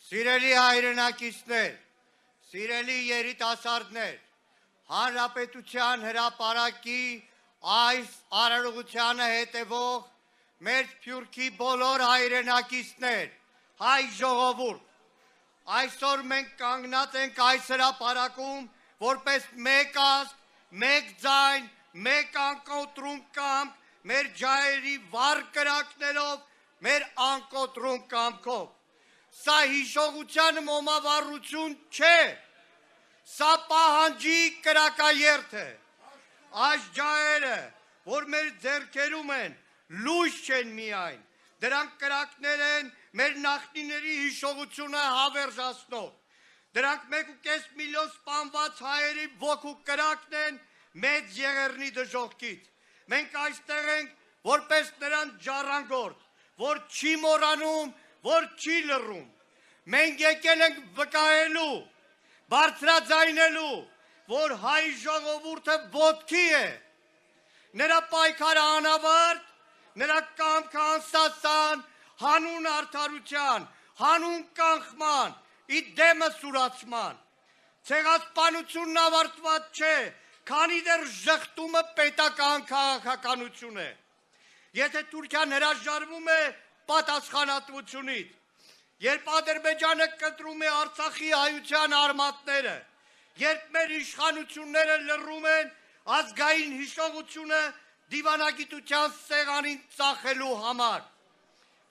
Սիրելի հայրենակիցներ, սիրելի երիտասարդներ, Հանրապետության հրապարակի այս արարողությանը հետևող մեր Սփյուռքի բոլոր հայրենակիցներ, հայ ժողովուրդ, այսօր մենք կանգնած ենք այս հրապարակում որպես մեկ ազգ, մեկ ձայն, մեկ անկոտրում կամք, մեր ջահերի վառ կրակներով, մեր անկոտրում կամքով։ Սա հիշողության մոմավառություն չէ, սա պահանջի կրակաերթ է։ Այս ջահերը, որ մեր ձեռքերում են, լույս չեն միայն, դրանք կրակներ են մեր նախնիների հիշողությունը հավերժացնող։ Դրանք 1.5 միլիոն սպանված հայերի ոգու կրակն են մեծ Եղեռնի դժոխքից։ Մենք այստեղ ենք որպես նրանց ժառանգորդ, որ չի մոռանում, որ չի լռում։ Մենք եկել ենք վկայելու, բարձրաձայնելու, որ հայ ժողովուրդը ոտքի է, նրա պայքարը անավարտ, նրա կամքը անսասան, հանուն արդարության, հանուն կանխման, ի դեմը սուրացման։ Ցեղասպանությունն ավարտված չէ, քանի դեռ ժխտումը պետական քաղաքականություն է։ Եթե Թուրքիան հրաժարվում է պատասխանատվությունից, երբ Ադրբեջանը կտրում է Արցախի հայության արմատները, երբ մեր իշխանությունները լռում են ազգային հիշողությունը դիվանագիտության սեղանին ծախելու համար,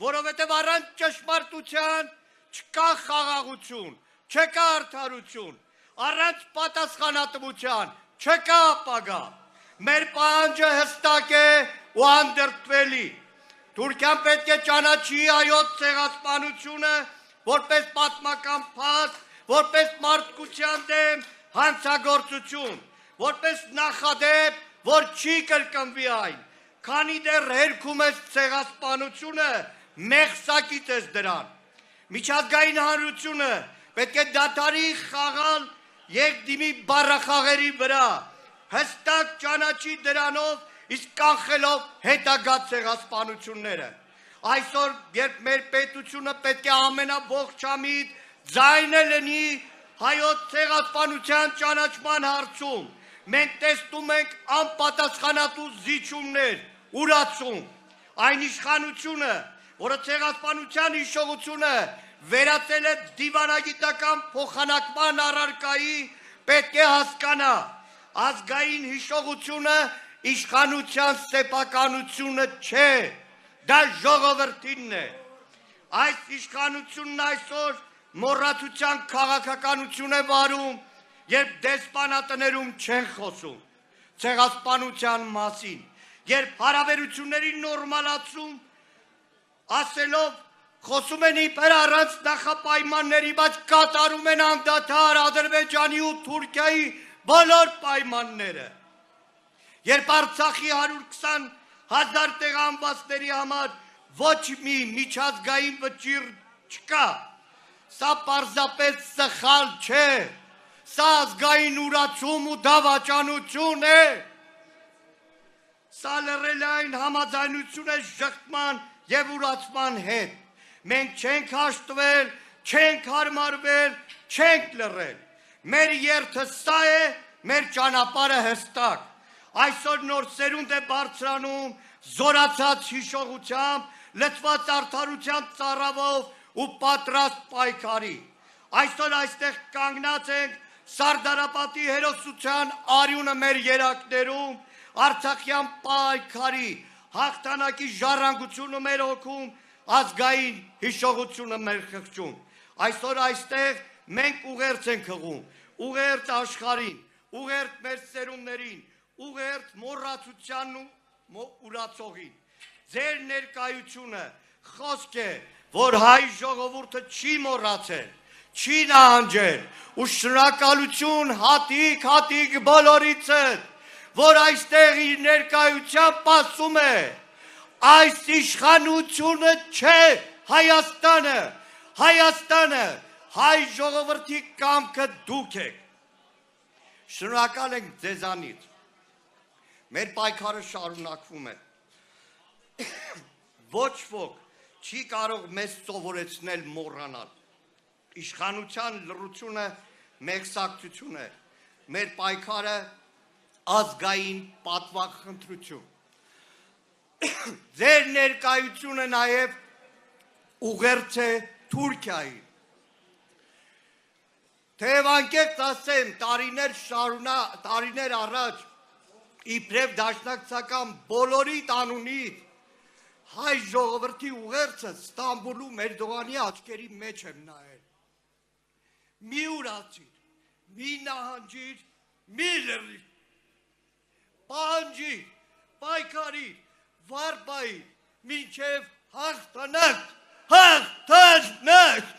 որովհետև առանց ճշմարտության չկա խաղաղություն, չկա արդարություն, առանց պատասխանատվության չկա ապագա։ Մեր պահանջը հստակ է ու անդրդվելի։ Թուրքիան պետք է ճանաչի հայոց ցեղասպանությունը որպես պատմական փաստ, որպես մարդկության դեմ հանցագործություն, որպես նախադեպ, որ չի կրկնվի այն, քանի դեռ հերքում ես ցեղասպանությունը, մեղսակից ես դրան։ Միջազգային հանրությունը պետք է դադարի խաղալ երկդիմի բառախաղերի վրա, հստակ ճանաչի դրանով, իսկ կանխելով հետագա ցեղասպանությունները։ Այսօր, երբ մեր պետությունը պետք է ամենաողջամիտ ձայնը լինի հայոց ցեղասպանության ճանաչման հարցում, մենք տեսնում ենք անպատասխանատու զիջումներ, ուրացում, այն իշխանությունը, որը ցեղասպանության հիշողությունը վերածել է դիվանագիտական փոխանակման առարկայի, պետք է հասկանա, ազգային հիշողությունը իշխանության սեփականությունը չէ, դա ժողովրդինն է։ Այս իշխանությունն այսօր մոռացության քաղաքականություն է վարում, երբ դեսպանատներում չեն խոսում ցեղասպանության մասին, երբ հարաբերությունների նորմալացում ասելով խոսում են իբր առանց նախապայմանների, բայց կատարում են անդադար Ադրբեջանի ու Թուրքիայի բոլոր պայմանները։ Երբ Արցախի 120,000 տեղահանվածների համար ոչ մի միջազգային վճիռ չկա, սա պարզապես սխալ չէ, սա ազգային ուրացում ու դավաճանություն է, սա լռել այն համաձայնություն է ժխտման և ուրացման հետ։ Մենք չենք հաշտվել, չենք հարմարվել, չենք լռել։ Մեր երթը սա է, մեր ճանապարհը հստակ։ Այսօր նոր սերունդ է բարձրանում զորացած հիշողությամբ, լցված արդարության ծառավով ու պատրաստ պայքարի։ Այսօր այստեղ կանգնած ենք Սարդարապատի հերոսության արյունը մեր երակներում, Արցախյան պայքարի հաղթանակի ժառանգությունը մեր հոգում, ազգային հիշողությունը մեր խղճում։ Այսօր այստեղ մենք ուղերձ ենք հղում, ուղերձ աշխարհին, ուղերձ մեր սերունդներին, ուղերձ մոռացությանն ու ուրացողին։ Ձեր ներկայությունը խոսք է, որ հայ ժողովուրդը չի մոռացել, չի նահանջել, ու շնորհակալություն հատիկ բոլորիցս, որ այստեղ իր ներկայությամբ ասում է, այս իշխանությունը չէ Հայաստանը, Հայաստանը, հայ ժողովրդի կամքը դուք եք։ Շնորհակալ ենք ձեզանից։ Մեր պայքարը շարունակվում է։ Ոչ ոք չի կարող մեզ սովորեցնել մոռանալ։ Իշխանության լռությունը մեղսակցություն է, մեր պայքարը ազգային պատվախնդրություն։ Ձեր ներկայությունը նաև ուղերձ է Թուրքիայի։ Թեև անկեղծ ասեմ, տարիներ առաջ իբրև դաշնակցական բոլորի տանունից հայ ժողովրդի ուղերձը Ստամբուլում Էրդողանի աչքերի մեջ եմ նայել։ Մի ուրացիր, մի նահանջիր, մի լռիր, պահանջիր, պայքարիր, վարպայիր, մինչև հաղթանակ, հաղթանակ։